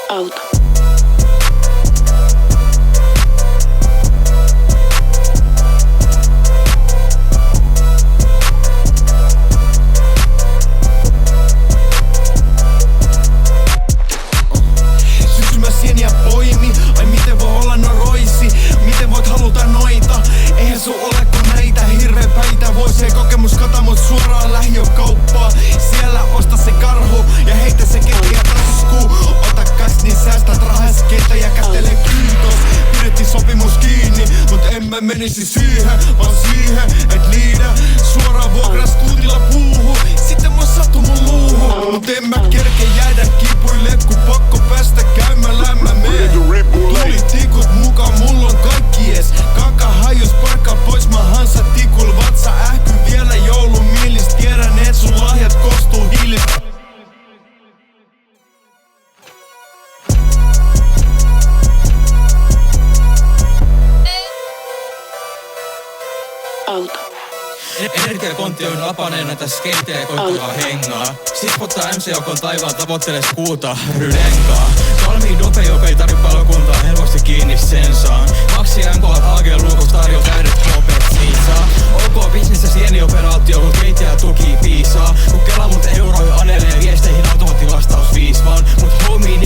Auto. Syksymä sieniä poimi, ai miten voi olla no roisi? Miten voit haluta noita? Eihän sun ole kun näitä hirveä päitä. Voisee kokemus kata mut suoraan lähiökauppaa. Siellä osta se karhu ja heitä se kekkiä taskuun. Ota kas niin säästät rahaskeita ja kättelee kiitos. Pidettiin sopimus kiinni, mut en mä menisi siihen, vaan siihen et liidä. Suoraan vuokras tuutilla puuhu, sitten mua sattu mun luuhu. Mut en mä kerke jäädä kipuille, kun pakko päästä käymälään mä meen. Tuli tikut mukaan, mulla on kaikki ees. Kaka hajus, parkkaa pois, mä hansa tikul. Vatsa ähky vielä joulumiilis. Tiedän et sun lahjat koostuu hiilistä. Auto. Energiakontti on lapaneena tässä skeittelee koittavaa hengaa. Sispottaa MC-jokon taivaan tavoitteles kuuta rydenkaa. Valmiin dope, joka ei tarvi palokuntaa, helposti kiinni sen saan. Maksi NK AG-luukut tarjoo täydet klopet siisaa. OK bisnessä sienioperaatio, kun keittiä tuki piisaa. Kun Kela mut euroja anelee viesteihin automaattivastaus 5 vaan. Mut homie